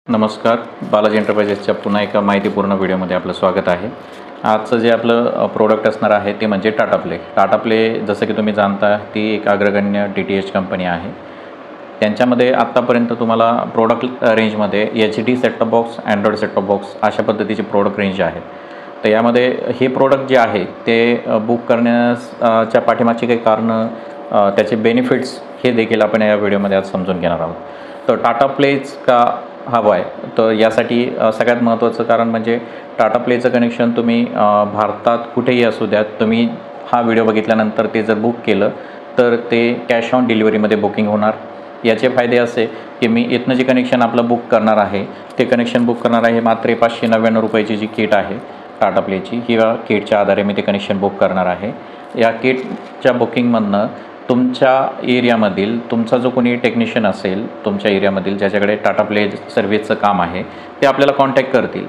नमस्कार. बालाजी एंटरप्राइजेसच्या पुन्हा एका माहितीपूर्ण व्हिडिओमध्ये आपलं स्वागत आहे. आजचं जे आपलं प्रोडक्ट असणार आहे ते म्हणजे टाटा प्ले. टाटा प्ले जसं की तुम्ही जाणता ती एक अग्रगण्य DTH कंपनी आहे. त्यांच्यामध्ये आत्तापर्यंत तुम्हाला प्रोडक्ट रेंजमध्ये HD set top box, Android set top box अशा पद्धतीचे प्रोडक्ट रेंज आहेत. तर यामध्ये हे प्रोडक्ट जे आहे ते बुक करण्याच्या पाठीमागची काही कारणं, त्याचे बेनिफिट्स हे देखील आपण या व्हिडिओमध्ये आज समजून घेणार आहोत. तर टाटा प्लेच का हवं आहे, तर यासाठी सगळ्यात महत्त्वाचं कारण म्हणजे टाटा प्लेचं कनेक्शन तुम्ही भारतात कुठेही असू द्यात, तुम्ही हा व्हिडिओ बघितल्यानंतर ते जर बुक केलं तर ते कॅश ऑन डिलिव्हरीमध्ये बुकिंग होणार. याचे फायदे असे की मी इथनं जे कनेक्शन आपलं बुक करणार आहे ते कनेक्शन बुक करणार आहे मात्र 599 रुपयाची जी किट आहे टाटा प्लेची, किंवा किटच्या आधारे मी ते कनेक्शन बुक करणार आहे. या किटच्या बुकिंगमधनं तुमच्या एरियामधील तुमचा जो कोणी टेक्निशियन असेल तुमच्या एरियामधील ज्याच्याकडे टाटा प्ले सर्व्हिसचं काम आहे ते आपल्याला कॉन्टॅक्ट करतील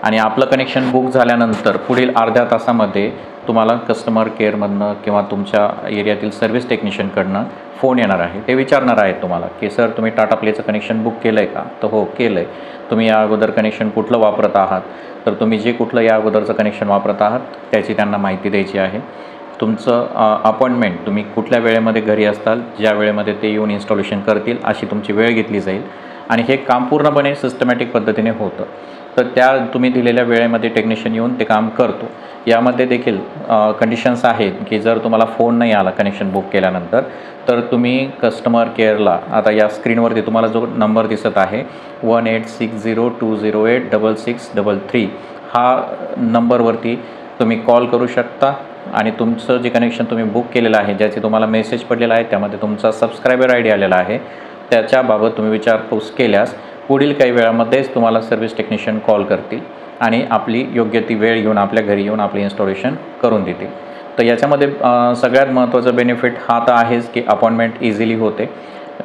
आणि आपलं कनेक्शन बुक झाल्यानंतर पुढील अर्ध्या तासामध्ये तुम्हाला कस्टमर केअरमधनं किंवा तुमच्या एरियातील सर्व्हिस टेक्निशियनकडनं फोन येणार आहे. ते विचारणार आहेत तुम्हाला की सर तुम्ही टाटा प्लेचं कनेक्शन बुक केलं आहे का? तर हो केलं आहे. तुम्ही या अगोदर कनेक्शन कुठलं वापरत आहात? तर तुम्ही जे कुठलं या अगोदरचं कनेक्शन वापरत आहात त्याची त्यांना माहिती द्यायची आहे. तुमचं अपॉइंटमेंट, तुम्ही कुठल्या वेळेमध्ये घरी असताल, ज्या वेळेमध्ये ते येऊन इन्स्टॉलेशन करतील अशी तुमची वेळ घेतली जाईल आणि हे काम पूर्णपणे सिस्टमॅटिक पद्धतीने होतं. तर त्या तुम्ही दिलेल्या वेळेमध्ये टेक्निशियन येऊन ते काम करतो. यामध्ये देखील कंडिशन्स आहेत की जर तुम्हाला फोन नाही आला कनेक्शन बुक केल्यानंतर तर तुम्ही कस्टमर केअरला, आता या स्क्रीनवरती तुम्हाला जो नंबर दिसत आहे 186020086633 हा नंबरवरती तुम्ही कॉल करू शकता आणि तुमचं जे कनेक्शन तुम्ही बुक केलेलं आहे, ज्याचे तुम्हाला मेसेज पडलेला आहे, त्यामध्ये तुमचा सबस्क्रायबर ID आलेला आहे, त्याच्याबाबत तुम्ही विचारपूस केल्यास पुढील काही वेळामध्येच तुम्हाला सर्व्हिस टेक्निशियन कॉल करतील आणि आपली योग्य ती वेळ घेऊन आपल्या घरी येऊन आपले इन्स्टॉलेशन करून देतील. तर याच्यामध्ये सगळ्यात महत्त्वाचं बेनिफिट हा तर आहेच की अपॉइंटमेंट इझिली होते.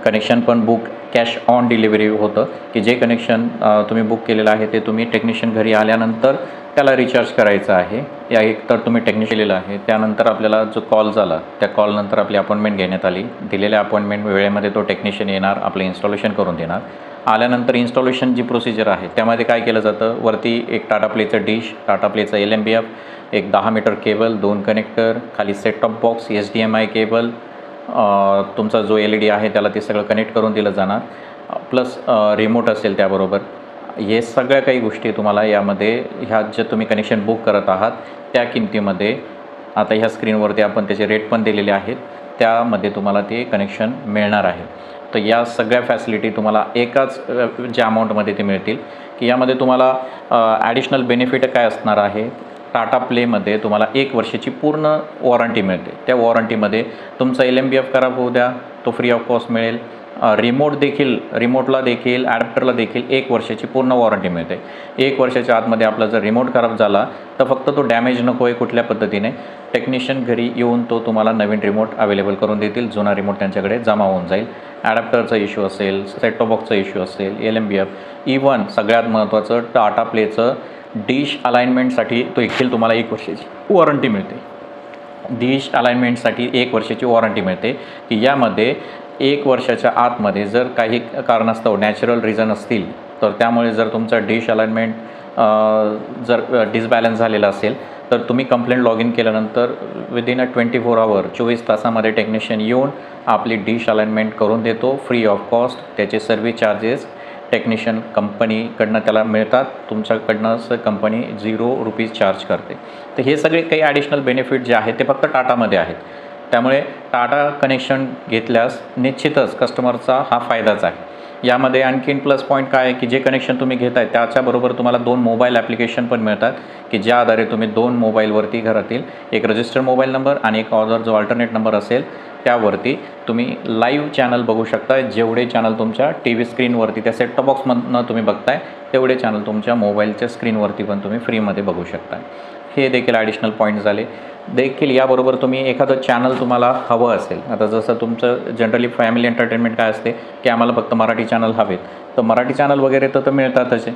कनेक्शन पण बुक कॅश ऑन डिलिव्हरी होतं की जे कनेक्शन तुम्ही बुक केलेलं आहे ते तुम्ही टेक्निशियन घरी आल्यानंतर त्याला रिचार्ज करायचं आहे. या एक तर तुम्ही टेक्निशियन केलेलं आहे, त्यानंतर आपल्याला जो कॉल झाला त्या कॉलनंतर आपली अपॉइंटमेंट घेण्यात आली. दिलेल्या अपॉइंटमेंट वेळेमध्ये तो टेक्निशियन येणार, आपलं इन्स्टॉलेशन करून देणार. आल्यानंतर इन्स्टॉलेशन जी प्रोसिजर आहे त्यामध्ये काय केलं जातं, वरती एक टाटा प्लेचं डिश, टाटा प्लेचं LMBF, एक 10 मीटर केबल, 2 कनेक्टर, खाली set top box, HDMI cable, तुमचा जो LED आहे त्याला ते सगळं कनेक्ट करून दिलं जाणार, प्लस रिमोट असेल त्याबरोबर. हे सगळ्या काही गोष्टी तुम्हाला यामध्ये ह्या जे तुम्ही कनेक्शन बुक करत आहात त्या किमतीमध्ये, आता ह्या स्क्रीनवरती आपण त्याचे रेट पण दिलेले आहेत, त्यामध्ये तुम्हाला ते कनेक्शन मिळणार आहे. तर या सगळ्या फॅसिलिटी तुम्हाला एकाच ज्या अमाऊंटमध्ये ते मिळतील की यामध्ये तुम्हाला ॲडिशनल बेनिफिट काय असणार आहे. टाटा प्लेमध्ये तुम्हाला 1 वर्षाची पूर्ण वॉरंटी मिळते. त्या वॉरंटीमध्ये तुमचा LMBF खराब होऊ द्या, तो फ्री ऑफ कॉस्ट मिळेल. रिमोटला देखील ॲडॅप्टरला देखील 1 वर्षाची पूर्ण वॉरंटी मिळते. 1 वर्षाच्या आतमध्ये आपला जर रिमोट खराब झाला तर फक्त तो डॅमेज नको आहे कुठल्या पद्धतीने, टेक्निशियन घरी येऊन तो तुम्हाला नवीन रिमोट अवेलेबल करून देतील. जुना रिमोट त्यांच्याकडे जमा होऊन जाईल. ॲडॅप्टरचा इश्यू असेल, सेट टॉप बॉक्सचा इश्यू असेल, LMBF, इवन सगळ्यात महत्त्वाचं टाटा प्लेचं डिश अलाइनमेंटसाठी तो देखील तुम्हाला 1 वर्षाची वॉरंटी मिळते. डिश अलाइनमेंटसाठी 1 वर्षाची वॉरंटी मिळते की यामध्ये 1 वर्षाच्या आतमध्ये जर काही कारणास्तव नॅचरल रिझन असतील तर त्यामुळे जर तुमचा डिश अलाइनमेंट जर डिसबॅलन्स झालेला असेल तर तुम्ही कंप्लेंट लॉग इन केल्यानंतर विदिन 24 आवर 24 तासामध्ये टेक्निशियन येऊन आपली डिश अलाइनमेंट करून देतो फ्री ऑफ कॉस्ट. त्याचे सर्व्हिस चार्जेस टेक्निशियन कंपनीकडनं त्याला मिळतात, तुमच्याकडनं कंपनी ₹0 चार्ज करते. तर हे सगळे काही ॲडिशनल बेनिफिट जे आहेत ते फक्त टाटामध्ये आहेत. त्यामुळे टाटा कनेक्शन घेतल्यास निश्चितच कस्टमरचा हा फायदाच आहे. यामध्ये आणखीन प्लस पॉईंट काय आहे की जे कनेक्शन तुम्ही घेत आहे त्याच्याबरोबर तुम्हाला 2 मोबाईल ॲप्लिकेशन पण मिळतात की ज्या आधारे तुम्ही 2 मोबाईलवरती घरातील एक रजिस्टर्ड मोबाईल नंबर आणि एक अदर जो अल्टरनेट नंबर असेल त्यावरती तुम्ही लाईव्ह चॅनल बघू शकता. जेवढे चॅनल तुमच्या TV स्क्रीनवरती त्या सेट टॉप बॉक्समधनं तुम्ही बघताय तेवढे चॅनल तुमच्या मोबाईलच्या स्क्रीनवरती पण तुम्ही फ्रीमध्ये बघू शकता. हे देखील ॲडिशनल पॉईंट झाले. देखील याबरोबर तुम्ही एखादं चॅनल तुम्हाला हवं असेल, आता जसं तुमचं जनरली फॅमिली एंटरटेनमेंट काय असते की आम्हाला फक्त मराठी चॅनल हवेत, तर मराठी चॅनल वगैरे तर मिळतातच.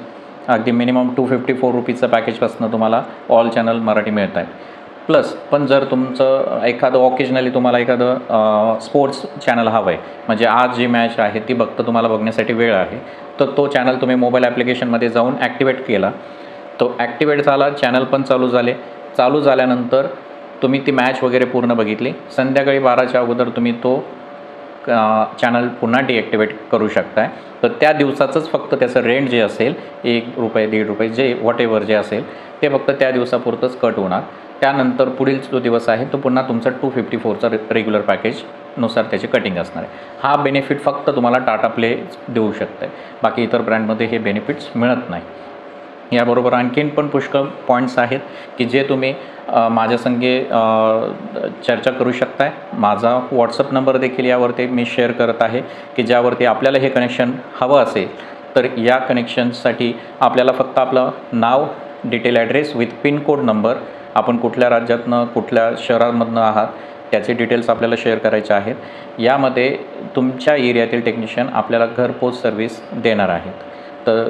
अगदी मिनिमम ₹254 पॅकेजपासून तुम्हाला ऑल चॅनल मराठी मिळत आहेत. प्लस पण जर तुमचं एखादं ऑकेजनली तुम्हाला एखादं स्पोर्ट्स चॅनल हवं आहे, म्हणजे आज जी मॅच आहे ती फक्त तुम्हाला बघण्यासाठी वेळ आहे, तर तो चॅनल तुम्ही मोबाईल ॲप्लिकेशनमध्ये जाऊन ॲक्टिवेट केला, तो ॲक्टिवेट झाला, चॅनल पण चालू झाले. चालू झाल्यानंतर तुम्ही ती मॅच वगैरे पूर्ण बघितली, संध्याकाळी 12च्या अगोदर तुम्ही तो चॅनल पुन्हा डिॲक्टिवेट करू शकताय. तर त्या दिवसाचंच फक्त त्याचं रेंट जे असेल ₹1 ₹1.5 जे व्हॉटेवर जे असेल ते फक्त त्या दिवसापुरतंच कट होणार. त्यानंतर पुढील जो दिवस आहे तो पुन्हा तुमचा 254चा रेग्युलर पॅकेजनुसार त्याची कटिंग असणार आहे. हा बेनिफिट फक्त तुम्हाला टाटा प्ले देऊ शकतं आहे, बाकी इतर ब्रँडमध्ये हे बेनिफिट्स मिळत नाही. याबरोबर आणखीन पण पुष्कळ पॉईंट्स आहेत की जे तुम्ही माझ्या संगे चर्चा करू शकताय. माझा व्हॉट्सअप नंबर देखील यावरती मी शेअर करत आहे की ज्यावरती आपल्याला हे कनेक्शन हवं असेल तर या कनेक्शनसाठी आपल्याला फक्त आपलं नाव, detail address with pincode number, आपण कुठल्या राज्यातनं कुठल्या शहरामधनं आहात त्याचे डिटेल्स आपल्याला शेअर करायचे आहेत. यामध्ये तुमच्या एरियातील टेक्निशियन आपल्याला घरपोच सर्व्हिस देणार आहेत. तर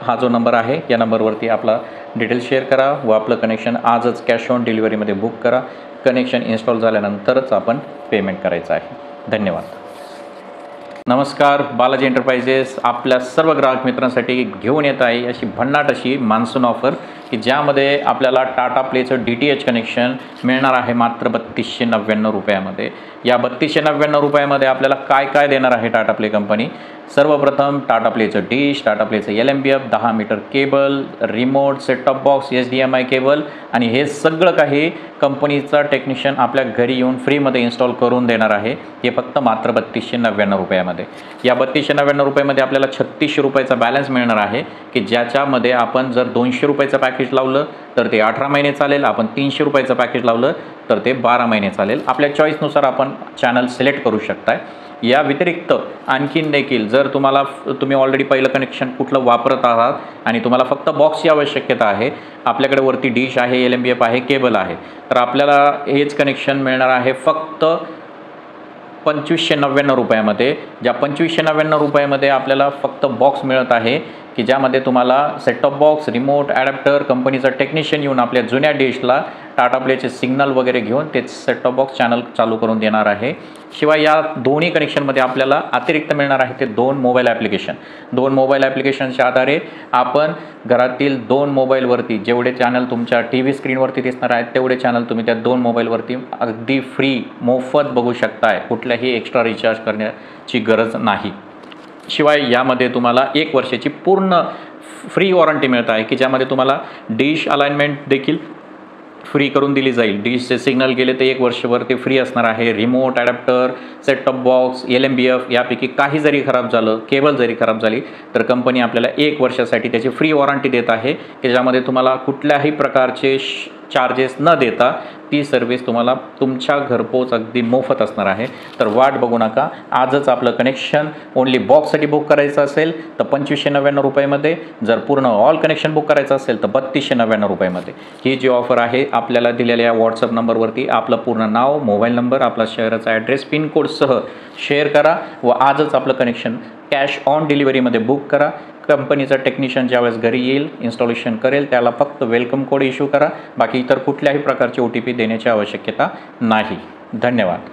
हा जो नंबर आहे या नंबरवरती आपला डिटेल्स शेअर करा व आपलं कनेक्शन आजच कॅश ऑन डिलिव्हरीमध्ये बुक करा. कनेक्शन इन्स्टॉल झाल्यानंतरच आपण पेमेंट करायचं आहे. धन्यवाद. नमस्कार, बालाजी एंटरप्राइजेस आपल्या सर्व ग्राहक मित्रांसाठी घेऊन येत आहे अशी भन्नाट अशी मान्सून ऑफर की ज्यामध्ये आपल्याला टाटा प्लेचं DTH कनेक्शन मिळणार आहे मात्र ₹3299. या ₹3299 आपल्याला काय काय देणार आहे टाटा प्ले कंपनी? सर्वप्रथम टाटा प्लेचं डिश, टाटा प्लेचं LMBF, 10 metre cable, remote, set top box, HDMI cable आणि हे सगळं काही कंपनीचा टेक्निशियन आपल्या घरी येऊन फ्रीमध्ये इन्स्टॉल करून देणार आहे. हे फक्त मात्र ₹3299. या ₹3299 आपल्याला ₹36चा बॅलन्स मिळणार आहे की ज्याच्यामध्ये आपण जर ₹200चं पॅकेज लावलं तर ते 18 महिने चालेल, आपण ₹300चं पॅकेज लावलं तर ते 12 महिने चालेल. आपल्या चॉईसनुसार आपण चॅनल सिलेक्ट करू शकताय. या व्यतिरिक्त आणखीन देखील जर तुम्ही ऑलरेडी पहिलं कनेक्शन कुठलं वापरत आहात आणि तुम्हाला फक्त बॉक्सची आवश्यकता आहे, आपल्याकडे वरती डिश आहे, LMBF आहे, केबल आहे, तर आपल्याला हेच कनेक्शन मिळणार आहे फक्त ₹2599. ज्या ₹2599 आपल्याला फक्त बॉक्स मिळत आहे की ज्यामध्ये तुम्हाला set top box, remote, adapter, कंपनीचा टेक्निशियन येऊन आपल्या जुन्या डिशला टाटा प्लेचे सिग्नल वगैरे घेऊन ते सेट टॉप बॉक्स चॅनल चालू करून देणार आहे. शिवाय या दोन्ही कनेक्शनमध्ये आपल्याला अतिरिक्त मिळणार आहे ते 2 मोबाईल ॲप्लिकेशन. 2 मोबाईल ॲप्लिकेशनच्या आधारे आपण घरातील 2 मोबाईलवरती जेवढे चॅनल तुमच्या TV स्क्रीनवरती दिसणार आहेत तेवढे चॅनल तुम्ही त्या 2 मोबाईलवरती अगदी फ्री मोफत बघू शकताय. कुठल्याही एक्स्ट्रा रिचार्ज करण्याची गरज नाही. शिवाय यामध्ये तुम्हाला 1 वर्षाची पूर्ण फ्री वॉरंटी मिळत आहे की ज्यामध्ये तुम्हाला डिश अलाइनमेंट देखील फ्री करून दिली जाईल. डिशचे सिग्नल गेले तर 1 वर्षभर ते फ्री असणार आहे. Remote, adapter, set top box, LMBF यापैकी काही जरी खराब झालं, केबल जरी खराब झाली तर कंपनी आपल्याला 1 वर्षासाठी त्याची फ्री वॉरंटी देत आहे की ज्यामध्ये तुम्हाला कुठल्याही प्रकारचे चार्जेस न देता ती सर्व्हिस तुम्हाला तुमच्या घरपोच अगदी मोफत असणार आहे. तर वाट बघू नका. आजच आपलं कनेक्शन ओनली बॉक्ससाठी बुक करायचं असेल तर ₹2599. जर पूर्ण ऑल कनेक्शन बुक करायचं असेल तर ₹3299. ही जी ऑफर आहे आपल्याला दिलेल्या व्हॉट्सअप नंबरवरती आपलं पूर्ण नाव, मोबाईल नंबर, आपला शहराचा ॲड्रेस, पिनकोडसह शेअर करा व आजच आपलं कनेक्शन कॅश ऑन डिलिव्हरीमध्ये बुक करा. कंपनीचा टेक्निशियन ज्यावेळेस घरी येईल, इन्स्टॉलेशन करेल, त्याला फक्त वेलकम कोड इश्यू करा. बाकी इतर कुठल्याही प्रकारचे OTP देण्याची आवश्यकता नाही. धन्यवाद.